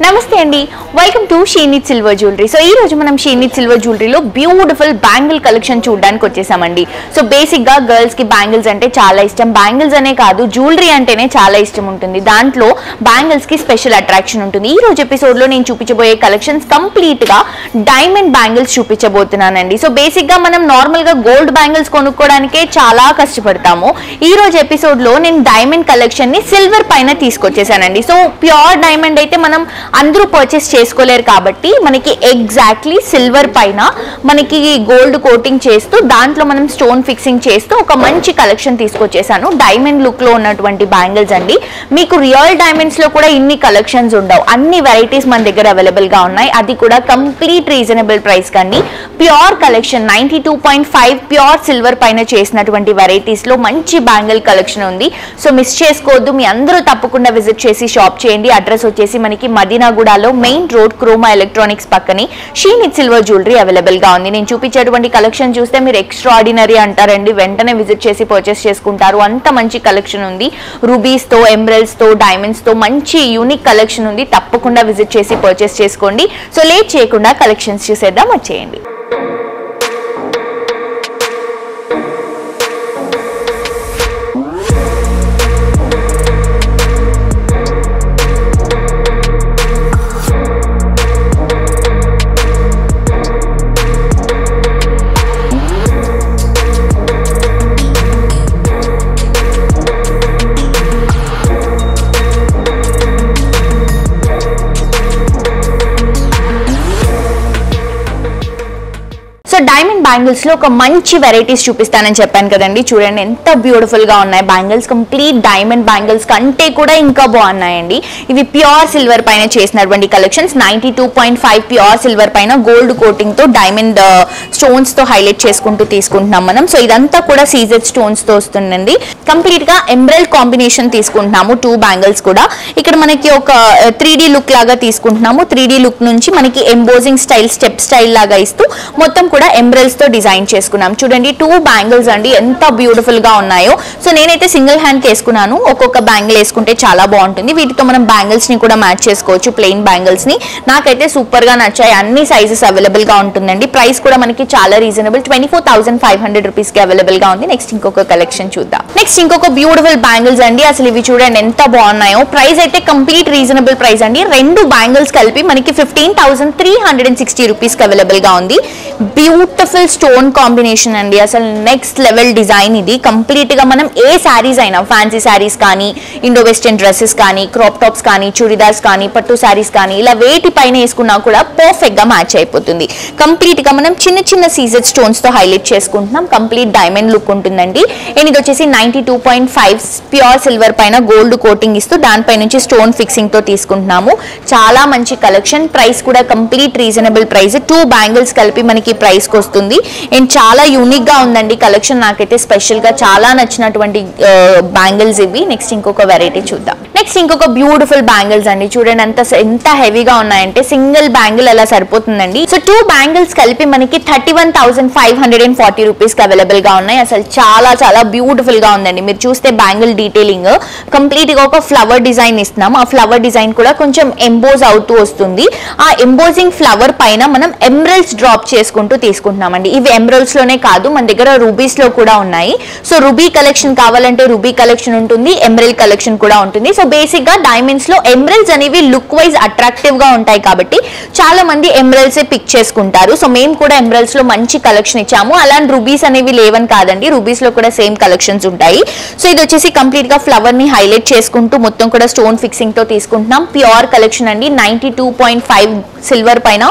నమస్తే అండి, welcome to she needs silver jewellery. So ఈ రోజు మనం షీ నీడ్స్ సిల్వర్ జ్యువెలరీలో బ్యూటిఫుల్ బ్యాంగిల్ కలెక్షన్ చూడడానికి వచ్చేసామండి. సో బేసిక్ గా గర్ల్స్ కి బ్యాంగిల్స్ అంటే చాలా ఇష్టం. బ్యాంగిల్స్ అనే కాదు, జ్యువెలరీ అంటేనే చాలా ఇష్టం ఉంటుంది. దాంట్లో బ్యాంగిల్స్ కి స్పెషల్ అట్రాక్షన్ ఉంటుంది. ఈ రోజు ఎపిసోడ్ లో నేను చూపించబోయే కలెక్షన్స్ కంప్లీట్ గా డైమండ్ బ్యాంగిల్స్ చూపించబోతున్నానండి. సో బేసిక్ గా మనం నార్మల్ గా గోల్డ్ బ్యాంగిల్స్ కొనుక్కోవడానికే చాలా కష్టపడతాము. ఈ రోజు ఎపిసోడ్ లో నేను డైమండ్ కలెక్షన్ ని సిల్వర్ పైన తీసుకొచ్చేసానండి. సో ప్యూర్ డైమండ్ అయితే మనం అందరూ పర్చేస్ చేసుకోలేరు కాబట్టి మనకి ఎగ్జాక్ట్లీ సిల్వర్ పైన మనకి గోల్డ్ కోటింగ్ చేస్తూ దాంట్లో మనం స్టోన్ ఫిక్సింగ్ చేస్తూ ఒక మంచి కలెక్షన్ తీసుకొచ్చేసాను. డైమండ్ లుక్ లో ఉన్నటువంటి బ్యాంగిల్స్ అండి. మీకు రియల్ డైమండ్స్ లో కూడా ఇన్ని కలెక్షన్స్ ఉండవు. అన్ని వెరైటీస్ మన దగ్గర అవైలబుల్ గా ఉన్నాయి. అది కూడా కంప్లీట్ రీజనబుల్ ప్రైస్ కండి. ప్యూర్ కలెక్షన్ 92.5 ప్యూర్ సిల్వర్ పైన చేసినటువంటి వెరైటీస్ లో మంచి బ్యాంగిల్ కలెక్షన్ ఉంది. సో మిస్ చేసుకోవద్దు. మీ అందరూ తప్పకుండా విజిట్ చేసి షాప్ చేయండి. అడ్రస్ వచ్చేసి మనకి మదీనాగూడలో మెయిన్ రోడ్ క్రోమా ఎలక్ట్రానిక్స్ పక్కనే she needs silver jewellery available గా ఉంది. నేను చూపించేటువంటి కలెక్షన్ చూస్తే మీరు ఎక్స్ట్రాఆర్డినరీ అంటారండి. వెంటనే విజిట్ చేసి పర్చేస్ చేసుకుంటారు. అంత మంచి కలెక్షన్ ఉంది. రూబీస్ తో, ఎమరల్డ్స్ తో, డైమండ్స్ తో మంచి యూనిక్ కలెక్షన్ ఉంది. తప్పకుండా విజిట్ చేసి పర్చేస్ చేసుకోండి. సో లేట్ చేయకుండా కలెక్షన్స్ చూసేద్దాం, వచ్చేయండి. డైమండ్ బ్యాంగిల్స్ లో ఒక మంచి వెరైటీస్ చూపిస్తానని చెప్పాను కదండి. చూడండి ఎంత బ్యూటిఫుల్ గా ఉన్నాయి బ్యాంగిల్స్. కంప్లీట్ డైమండ్ బ్యాంగిల్స్ కంటే కూడా ఇంకా బాగున్నాయండి. ఇవి ప్యూర్ సిల్వర్ పైన చేసినటువంటి కలెక్షన్స్. 92.5 ప్యూర్ సిల్వర్ పైన గోల్డ్ కోటింగ్ తో డైమండ్ స్టోన్స్ తో హైలైట్ చేసుకుంటూ తీసుకుంటున్నాం మనం. సో ఇదంతా కూడా సీజెడ్ స్టోన్స్ తో వస్తుందండి. కంప్లీట్ గా ఎంబ్రాయిడ్ కాంబినేషన్ తీసుకుంటున్నాము. 2 బ్యాంగిల్స్ కూడా ఇక్కడ మనకి ఒక 3D లుక్ లాగా తీసుకుంటున్నాము. 3D లుక్ నుంచి మనకి ఎంబోజింగ్ స్టైల్, స్టెప్ స్టైల్ లాగా ఇస్తూ మొత్తం కూడా ఎంబ్రాయిడ్స్ తో డిజైన్ చేసుకున్నాం. చూడండి 2 బ్యాంగిల్స్ అండి, ఎంత బ్యూటిఫుల్ గా ఉన్నాయో. సో నేనైతే సింగిల్ హ్యాండ్ వేసుకున్నాను. ఒక్కొక్క బ్యాంగిల్ వేసుకుంటే చాలా బాగుంటుంది. వీటితో మనం బ్యాంగిల్స్ ని కూడా మ్యాచ్ చేసుకోవచ్చు, ప్లెయిన్ బ్యాంగిల్స్ ని. నాకైతే సూపర్ గా నచ్చాయి. అన్ని సైజెస్ అవైలబుల్ గా ఉంటుందండి. ప్రైస్ కూడా మనకి చాలా రీజనబుల్, 24,500 రూపీస్ కి అవైలబుల్ గా ఉంది. నెక్స్ట్ ఇంకొక కలెక్షన్ చూద్దాం. నెక్స్ట్ ఇంకొక బ్యూటిఫుల్ బ్యాంగిల్స్ అండి. అసలు ఇవి చూడండి ఎంత బాగున్నాయో. ప్రైస్ అయితే కంప్లీట్ రీజనబుల్ ప్రైస్ అండి. 2 బ్యాంగిల్స్ కలిపి మనకి 15,360 రూపీస్ కి అవైలబుల్ గా ఉంది. బ్యూటిఫుల్ స్టోన్ కాంబినేషన్ అండి. అసలు నెక్స్ట్ లెవెల్ డిజైన్ ఇది. కంప్లీట్ గా మనం ఏ శారీస్ అయినా, ఫ్యాన్సీ శారీస్ కానీ, ఇండో వెస్టర్న్ డ్రెస్సెస్ కానీ, క్రాప్ టాప్స్ కానీ, చుడిదార్స్ కానీ, పట్టు శారీస్ కానీ, ఇలా వేటి పైన వేసుకున్నా కూడా పర్ఫెక్ట్ గా మ్యాచ్ అయిపోతుంది. కంప్లీట్ గా మనం చిన్న చిన్న సీజెడ్ స్టోన్స్ తో హైలైట్ చేసుకుంటున్నాం. కంప్లీట్ డైమండ్ లుక్ ఉంటుందండి. ఇది వచ్చేసి 92.5 ప్యూర్ సిల్వర్ పైన గోల్డ్ కోటింగ్ ఇస్తూ దానిపై నుంచి స్టోన్ ఫిక్సింగ్ తో తీసుకుంటున్నాము. చాలా మంచి కలెక్షన్. ప్రైస్ కూడా కంప్లీట్ రీజనబుల్ ప్రైస్. 2 బ్యాంగిల్స్ కలిపి మనకి ప్రైస్ కి వస్తుంది. అండ్ చాలా యూనిక్ గా ఉందండి కలెక్షన్. నాకైతే స్పెషల్ గా చాలా నచ్చినటువంటి బ్యాంగిల్స్ ఇవి. నెక్స్ట్ ఇంకొక వెరైటీ చూద్దాం. నెక్స్ట్ ఇంకొక బ్యూటిఫుల్ బ్యాంగిల్స్ అండి. చూడండి ఎంత హెవీగా ఉన్నాయంటే సింగిల్ బ్యాంగిల్ అలా సరిపోతుందండి. సో 2 బ్యాంగిల్స్ కలిపి మనకి 31,540 రూపీస్ కి అవైలబుల్ గా ఉన్నాయి. అసలు చాలా చాలా బ్యూటిఫుల్ గా ఉందండి. మీరు చూస్తే బ్యాంగిల్ డీటెయిలింగ్ కంప్లీట్ గా ఒక ఫ్లవర్ డిజైన్ ఇస్తున్నాం. ఆ ఫ్లవర్ డిజైన్ కూడా కొంచెం ఎంబోజ్ అవుతూ వస్తుంది. ఆ ఎంబోజింగ్ ఫ్లవర్ పైన మనం ఎమరల్డ్స్ డ్రాప్ చేసుకుంటూ తీసుకుంటున్నామండి. ఇవి ఎమరల్డ్స్ లోనే కాదు, మన దగ్గర రూబీస్ లో కూడా ఉన్నాయి. సో రూబీ కలెక్షన్ కావాలంటే రూబీ కలెక్షన్ ఉంటుంది, ఎమరల్డ్ కలెక్షన్ కూడా ఉంటుంది. సో బేసిక్ గా డైమండ్స్ లో ఎమరల్డ్స్ అనేవి లుక్ వైజ్ అట్రాక్టివ్ గా ఉంటాయి కాబట్టి చాలా మంది ఎమరల్డ్స్ పిక్ చేసుకుంటారు. సో మేము కూడా ఎమరల్డ్స్ లో మంచి కలెక్షన్ ఇచ్చాము. అలాంటి రూబీస్ అనేవి లేవని కాదండి, రూబీస్ లో కూడా సేమ్ కలెక్షన్స్ ఉంటాయి. సో ఇది వచ్చేసి కంప్లీట్ గా ఫ్లవర్ ని హైలైట్ చేసుకుంటూ మొత్తం కూడా స్టోన్ ఫిక్సింగ్ తో తీసుకుంటున్నాం. ప్యూర్ కలెక్షన్ అండి. 92.5 సిల్వర్ పైన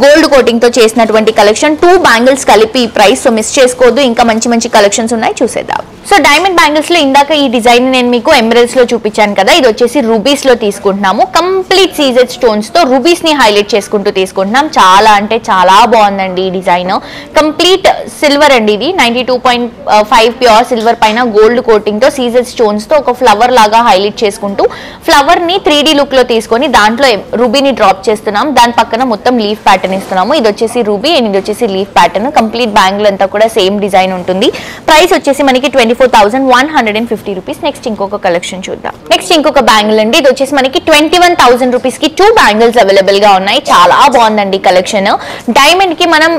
గోల్డ్ కోటింగ్ తో చేసినటువంటి కలెక్షన్. 2 బ్యాంగిల్స్ కలిపి ఈ ప్రైస్. సో మిస్ చేసుకోవద్దు. ఇంకా మంచి మంచి కలెక్షన్స్ ఉన్నాయి, చూసేద్దాం. సో డైమండ్ బ్యాంగిల్స్ లో ఇందాక ఈ డిజైన్ నేను మీకు ఎమరల్డ్స్ లో చూపించాను కదా. ఇది వచ్చేసి రూబీస్ లో తీసుకుంటున్నాము. కంప్లీట్ సీజెడ్ స్టోన్స్ తో రూబీస్ ని హైలైట్ చేసుకుంటూ తీసుకుంటున్నాం. చాలా అంటే చాలా బాగుందండి ఈ డిజైన్. కంప్లీట్ సిల్వర్ అండి. ఇది 92.5 ప్యూర్ సిల్వర్ పైన గోల్డ్ కోటింగ్ తో సీజెడ్ స్టోన్స్ తో ఒక ఫ్లవర్ లాగా హైలైట్ చేసుకుంటూ ఫ్లవర్ ని 3D లుక్ లో తీసుకొని దాంట్లో రూబీని డ్రాప్ చేస్తున్నాం. దాని పక్కన మొత్తం లీఫ్ ప్యాటర్న్ ఇస్తున్నాము. ఇది వచ్చేసి రూబీ అండ్ ఇది వచ్చేసి లీఫ్ ప్యాటర్న్. కంప్లీట్ బ్యాంగిల్ అంతా కూడా సేమ్ డిజైన్ ఉంటుంది. ప్రైస్ వచ్చేసి మనకి 24,150 రూపీస్. నెక్స్ట్ ఇంకొక కలెక్షన్ చూద్దాం. నెక్స్ట్ ఇంకొక ఇంకొక బ్యాంగిల్ అండి. ఇది వచ్చేసి మనకి 21,000 రూపీస్ కి 2 బ్యాంగిల్స్ అవైలబుల్ గా ఉన్నాయి. చాలా బాగుందండి కలెక్షన్. డైమండ్ కి మనం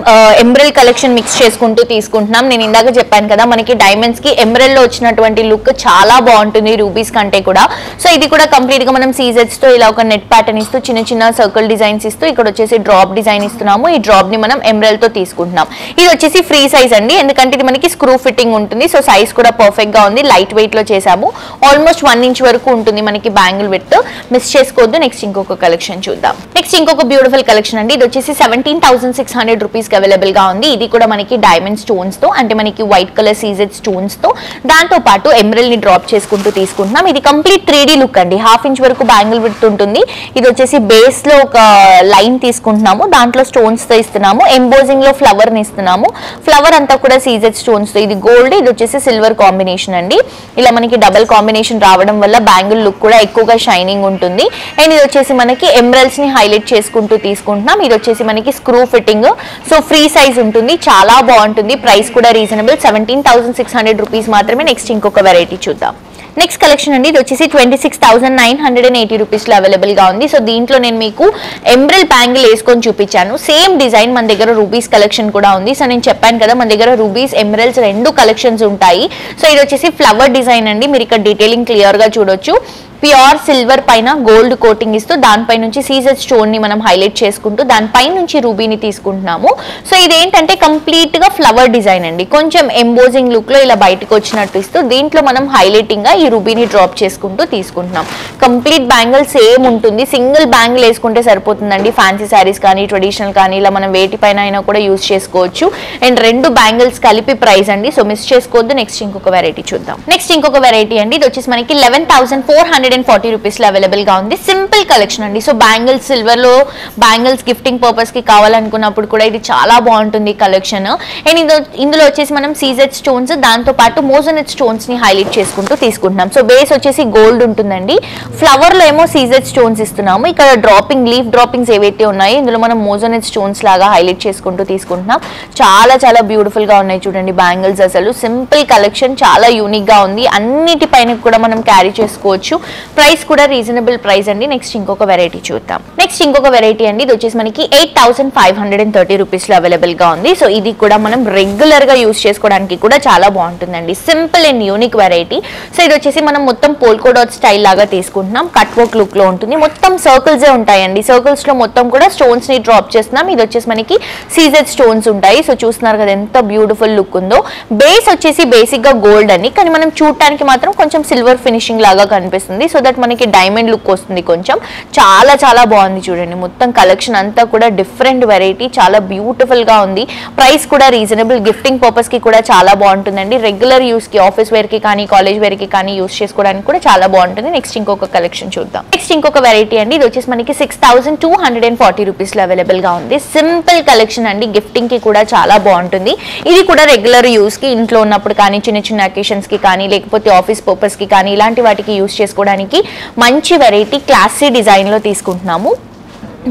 ఎంబ్రెల్ కలెక్షన్ మిక్స్ చేసుకుంటూ తీసుకుంటున్నాం. నేను ఇందాక చెప్పాను కదా మనకి డైమండ్స్ కి ఎంబ్రెల్ లో వచ్చినటువంటి లుక్ చాలా బాగుంటుంది రూబీస్ కంటే కూడా. సో ఇది కూడా కంప్లీట్ గా మనం సీజెట్స్ తో ఇలా ఒక నెట్ ప్యాటర్న్ ఇస్తూ చిన్న చిన్న సర్కిల్ డిజైన్స్ ఇస్తూ ఇక్కడ వచ్చేసి డ్రాప్ డిజైన్ ఇస్తున్నాము. ఈ డ్రాప్ ని మనం ఎంబ్రెల్ తో తీసుకుంటున్నాం. ఇది వచ్చేసి ఫ్రీ సైజ్ అండి, ఎందుకంటే ఇది మనకి స్క్రూ ఫిట్టింగ్ ఉంటుంది. సో సైజ్ కూడా పర్ఫెక్ట్ గా ఉంది. లైట్ వెయిట్ లో చేసాము. ఆల్మోస్ట్ 1 ఇంచ్ వరకు ఉంటుంది మనకి బ్యాంగిల్ విడ్త్. మిస్ చేసుకోవద్దు. నెక్స్ట్ ఇంకొక కలెక్షన్ చూద్దాం. నెక్స్ట్ ఇంకొక బ్యూటిఫుల్ కలెక్షన్ అండి. ఇది వచ్చేసి 17,600 రూపీస్ కి అవైలబుల్ గా ఉంది. ఇది కూడా మనకి డైమండ్ స్టోన్స్ తో, అంటే మనకి వైట్ కలర్ సీజెడ్ స్టోన్స్ తో దాంతో పాటు ఎంబ్రెల్ ని డ్రాప్ చేసుకుంటూ తీసుకుంటున్నాం. ఇది కంప్లీట్ 3D లుక్ అండి. 1/2 ఇంచ్ వరకు బ్యాంగిల్ విడ్త్ ఉంటుంది. ఇది వచ్చేసి బేస్ లో ఒక లైన్ తీసుకుంటున్నాము, దాంట్లో స్టోన్స్ తో ఇస్తున్నాము. ఎంబోజింగ్ లో ఫ్లవర్ ని ఇస్తున్నాము. ఫ్లవర్ అంతా కూడా సీజెడ్ స్టోన్స్ తో. ఇది గోల్డ్, ఇది వచ్చేసి సిల్వర్ కాంబినేషన్ అండి. ఇలా మనకి డబుల్ కాంబినేషన్ రావడం వల్ల బ్యాంగిల్ లుక్ కూడా ఎక్కువగా షైనింగ్ ఉంటుంది. అండ్ ఇది వచ్చేసి మనకి ఎంబ్రెల్స్ ని హైలైట్ చేసుకుంటూ తీసుకుంటున్నాం. ఇది వచ్చేసి మనకి screw fitting. So free size ఉంటుంది. చాలా బాగుంటుంది. ప్రైస్ కూడా రీజనబుల్, 17,600 రూపీస్ మాత్రమే. నెక్స్ట్ ఇంకొక వెరైటీ చూద్దాం. నెక్స్ట్ కలెక్షన్ అండి. ఇది వచ్చేసి 26,980 రూపీస్ లో అవైలబుల్ గా ఉంది. సో దీంట్లో నేను మీకు ఎంబ్రెల్ బ్యాంగిల్ వేసుకొని చూపించాను. సేమ్ డిజైన్ మన దగ్గర రూబీస్ కలెక్షన్ కూడా ఉంది. సో నేను చెప్పాను కదా మన దగ్గర రూబీస్ ఎంబ్రెల్స్ 2 కలెక్షన్స్ ఉంటాయి. సో ఇది వచ్చేసి ఫ్లవర్ డిజైన్ అండి. మీరు ఇక్కడ డీటెయిలింగ్ క్లియర్ గా చూడొచ్చు. ప్యూర్ సిల్వర్ పైన గోల్డ్ కోటింగ్ ఇస్తూ దానిపై నుంచి సీజెడ్ స్టోన్ ని మనం హైలైట్ చేసుకుంటూ దానిపై నుంచి రూబీని తీసుకుంటున్నాము. సో ఇదేంటంటే కంప్లీట్ గా ఫ్లవర్ డిజైన్ అండి. కొంచెం ఎంబోజింగ్ లుక్ లో ఇలా బయటకు వచ్చినట్టు ఇస్తూ దీంట్లో మనం హైలైటింగ్ గా ఈ రూబీని డ్రాప్ చేసుకుంటూ తీసుకుంటున్నాం. కంప్లీట్ బ్యాంగిల్ సేమ్ ఉంటుంది. సింగిల్ బ్యాంగిల్ వేసుకుంటే సరిపోతుందండి. ఫ్యాన్సీ శారీస్ కానీ ట్రెడిషనల్ కానీ ఇలా మనం వేటి పైన అయినా కూడా యూజ్ చేసుకోవచ్చు. అండ్ 2 బ్యాంగిల్స్ కలిపి ప్రైస్ అండి. సో మిస్ చేసుకోవద్దు. నెక్స్ట్ ఇంకొక వెరైటీ చూద్దాం. నెక్స్ట్ ఇంకొక వెరైటీ అండి. ఇది వచ్చేసి మనకి 11,440 రూపీస్ లో అవైలబుల్ గా ఉంది. సింపుల్ కలెక్షన్ అండి. సో బ్యాంగిల్స్ సిల్వర్ లో బ్యాంగిల్స్ గిఫ్టింగ్ పర్పస్ కి కావాలనుకున్నప్పుడు కూడా ఇది చాలా బాగుంటుంది కలెక్షన్. అండ్ ఇందులో వచ్చేసి మనం సీజెడ్ స్టోన్స్ దాంతో పాటు మోజోనెట్ స్టోన్స్ ని హైలైట్ చేసుకుంటూ తీసుకుంటున్నాం. సో బేస్ వచ్చేసి గోల్డ్ ఉంటుందండి. ఫ్లవర్ లో ఏమో సీజెడ్ స్టోన్స్ ఇస్తున్నాము. ఇక్కడ డ్రాపింగ్ లీఫ్ డ్రాపింగ్స్ ఏవైతే ఉన్నాయో ఇందులో మనం మోజోనెట్ స్టోన్స్ లాగా హైలైట్ చేసుకుంటూ తీసుకుంటున్నాం. చాలా చాలా బ్యూటిఫుల్ గా ఉన్నాయి చూడండి బ్యాంగిల్స్. అసలు సింపుల్ కలెక్షన్, చాలా యూనిక్ గా ఉంది. అన్నిటిపైన కూడా మనం క్యారీ చేసుకోవచ్చు. ప్రైస్ కూడా రీజనబుల్ ప్రైస్ అండి. నెక్స్ట్ ఇంకొక వెరైటీ చూద్దాం. నెక్స్ట్ ఇంకొక వెరైటీ అండి. ఇది వచ్చేసి మనకి 8,530 రూపీస్ లో అవైలబుల్ గా ఉంది. సో ఇది కూడా మనం రెగ్యులర్ గా యూజ్ చేసుకోవడానికి కూడా చాలా బాగుంటుందండి. Simple and unique variety. So ఇది వచ్చేసి మనం మొత్తం పోల్కో డాట్ స్టైల్ లాగా తీసుకుంటున్నాం. కట్ వర్క్ లుక్ లో ఉంటుంది. మొత్తం సర్కిల్స్ ఉంటాయండి. సర్కిల్స్ లో మొత్తం కూడా స్టోన్స్ ని డ్రాప్ చేస్తున్నాం. ఇది వచ్చేసి మనకి సీజెడ్ స్టోన్స్ ఉంటాయి. సో చూస్తున్నారు కదా ఎంత బ్యూటిఫుల్ లుక్ ఉందో. బేస్ వచ్చేసి బేసిక్ గా గోల్డ్ అని, కానీ మనం చూడటానికి మాత్రం కొంచెం సిల్వర్ ఫినిషింగ్ లాగా కనిపిస్తుంది. సో దట్ మనకి డైమండ్ లుక్ వస్తుంది కొంచెం. చాలా చాలా బాగుంది చూడండి. మొత్తం కలెక్షన్ అంతా కూడా డిఫరెంట్ వెరైటీ, చాలా బ్యూటిఫుల్ గా ఉంది. ప్రైస్ కూడా రీజనబుల్. గిఫ్టింగ్ పర్పస్ కి కూడా చాలా బాగుంటుందండి. రెగ్యులర్ యూస్ కి, ఆఫీస్ వేర్ కి కానీ కాలేజ్ వేర్ కి కానీ యూస్ చేసుకోవడానికి కూడా చాలా బాగుంటుంది. నెక్స్ట్ ఇంకొక కలెక్షన్ చూద్దాం. నెక్స్ట్ ఇంకొక వెరైటీ అండి. ఇది వచ్చేసి మనకి 6,240 రూపీస్ లో అవైలబుల్ గా ఉంది. సింపుల్ కలెక్షన్ అండి. గిఫ్టింగ్ కి కూడా చాలా బాగుంటుంది. ఇది కూడా రెగ్యులర్ యూస్ కి, ఇంట్లో ఉన్నప్పుడు కానీ చిన్న చిన్న అకేషన్స్ కి కానీ లేకపోతే ఆఫీస్ పర్పస్ కి కానీ ఇలాంటి వాటికి యూస్ చేసుకోవడానికి మంచి వెరైటీ క్లాసీ డిజైన్ లో తీసుకుంటున్నాము.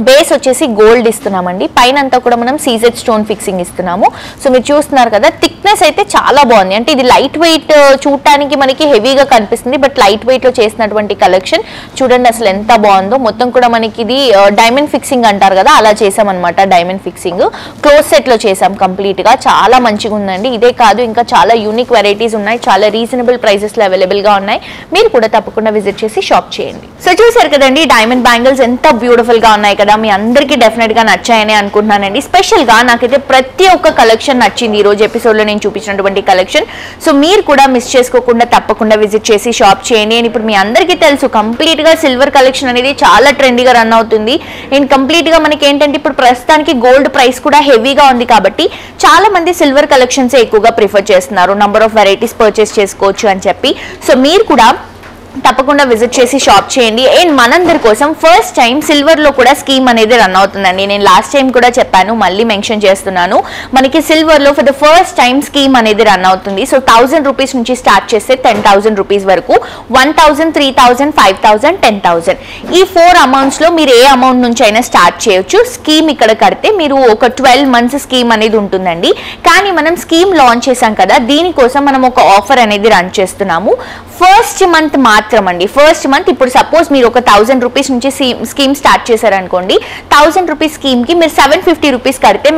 బేస్ వచ్చేసి గోల్డ్ ఇస్తున్నామండి. పైన అంతా కూడా మనం సీజెడ్ స్టోన్ ఫిక్సింగ్ ఇస్తున్నాము. సో మీరు చూస్తున్నారు కదా థిక్నెస్ అయితే చాలా బాగుంది. అంటే ఇది లైట్ వెయిట్, చూడటానికి మనకి హెవీగా కనిపిస్తుంది బట్ లైట్ వెయిట్ లో చేసినటువంటి కలెక్షన్. చూడండి అసలు ఎంత బాగుందో. మొత్తం కూడా మనకి ఇది డైమండ్ ఫిక్సింగ్ అంటారు కదా, అలా చేసామన్నమాట. డైమండ్ ఫిక్సింగ్ క్లోజ్ సెట్ లో చేసాం కంప్లీట్ గా. చాలా మంచిగా ఉందండి. ఇదే కాదు ఇంకా చాలా యూనిక్ వెరైటీస్ ఉన్నాయి. చాలా రీజనబుల్ ప్రైసెస్ లో అవైలబుల్ గా ఉన్నాయి. మీరు కూడా తప్పకుండా విజిట్ చేసి షాప్ చేయండి. సో చూసారు కదండి డైమండ్ బ్యాంగిల్స్ ఎంత బ్యూటిఫుల్ గా ఉన్నాయి కదా. మీ అందరికీ డెఫినెట్ గా నచ్చాయని అనుకుంటున్నానండి. స్పెషల్ గా నాకైతే ప్రతి ఒక్క కలెక్షన్ నచ్చింది ఈ రోజు ఎపిసోడ్ లో నేను చూపించినటువంటి కలెక్షన్. సో మీరు కూడా మిస్ చేసుకోకుండా తప్పకుండా విజిట్ చేసి షాప్ చేయండి. అండ్ ఇప్పుడు మీ అందరికీ తెలుసు కంప్లీట్ గా సిల్వర్ కలెక్షన్ అనేది చాలా ట్రెండీగా రన్ అవుతుంది. అండ్ కంప్లీట్ గా మనకి ఏంటంటే ఇప్పుడు ప్రస్తుతానికి గోల్డ్ ప్రైస్ కూడా హెవీగా ఉంది కాబట్టి చాలా మంది సిల్వర్ కలెక్షన్స్ ఎక్కువగా ప్రిఫర్ చేస్తున్నారు. నంబర్ ఆఫ్ వెరైటీస్ పర్చేస్ చేసుకోవచ్చు అని చెప్పి. సో మీరు కూడా తప్పకుండా విజిట్ చేసి షాప్ చేయండి. అండ్ మనందరి కోసం ఫస్ట్ టైం సిల్వర్ లో కూడా స్కీమ్ అనేది రన్ అవుతుందండి. నేను లాస్ట్ టైం కూడా చెప్పాను, మళ్ళీ మెన్షన్ చేస్తున్నాను. మనకి సిల్వర్ లో for the first time scheme అనేది రన్ అవుతుంది. సో 1,000 రూపీస్ నుంచి స్టార్ట్ చేస్తే 10,000 రూపీస్ వరకు 1,000, 3,000, 5,000, 10,000 ఈ 4 అమౌంట్స్ లో మీరు ఏ అమౌంట్ నుంచి అయినా స్టార్ట్ చేయొచ్చు. స్కీమ్ ఇక్కడ కడితే మీరు ఒక 12 months స్కీమ్ అనేది ఉంటుందండి. కానీ మనం స్కీమ్ లాంచ్ చేసాం కదా, దీనికోసం మనం ఒక ఆఫర్ అనేది రన్ చేస్తున్నాము. ఫస్ట్ మంత్ మాత్రం అండి. ఫస్ట్ మంత్ ఇప్పుడు సపోజ్ మీరు ఒక 1000 రూపీస్ నుంచి స్కీమ్ స్టార్ట్ చేశారనుకోండి, 1000 రూపీస్ స్కీమ్ కి మీరు 750 రూపీస్ కడితే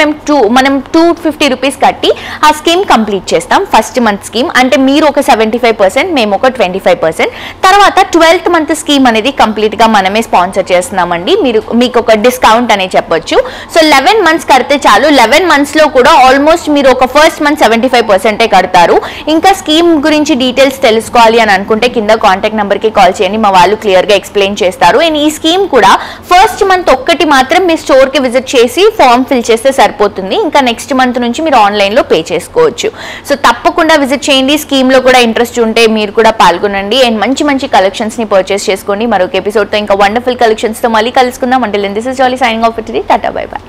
మనం 250 రూపీస్ కట్టి ఆ స్కీమ్ కంప్లీట్ చేస్తాం. ఫస్ట్ మంత్ స్కీమ్ అంటే మీరు ఒక 75%, మేము ఒక 25%. తర్వాత 12th మంత్ స్కీమ్ అనేది కంప్లీట్ గా మనమే స్పాన్సర్ చేస్తున్నామండి. మీకు ఒక డిస్కౌంట్ అనే చెప్పొచ్చు. సో 11 మంత్స్ కడితే చాలు. 11 మంత్స్ లో కూడా ఆల్మోస్ట్ మీరు ఒక ఫస్ట్ మంత్ 75% కడతారు. ఇంకా స్కీమ్ గురించి డీటెయిల్స్ తెలుసుకోవాలి అని అనుకుంటే కింద కాంటాక్ట్ నెంబర్ కి కాల్ చేయండి, మా వాళ్ళు క్లియర్ గా ఎక్స్ప్లెయిన్ చేస్తారు. అండ్ ఈ స్కీమ్ కూడా ఫస్ట్ మంత్ ఒక్కటి మాత్రం మీ స్టోర్ కి విజిట్ చేసి ఫామ్ ఫిల్ చేస్తే సరిపోతుంది. ఇంకా నెక్స్ట్ మంత్ నుంచి మీరు ఆన్లైన్ లో పే చేసుకోవచ్చు. సో తప్పకుండా విజిట్ చేయండి. స్కీమ్ లో కూడా ఇంట్రెస్ట్ ఉంటే మీరు కూడా పాల్గొనండి అండ్ మంచి మంచి కలెక్షన్స్ ని పర్చేస్ చేసుకోండి. మరొక ఎపిసోడ్ తో ఇంకా వండర్ఫుల్ కలెక్షన్స్ తో మళ్ళీ కలుసుకుందాం. అంటే this is jolly signing off today. Tata bye by.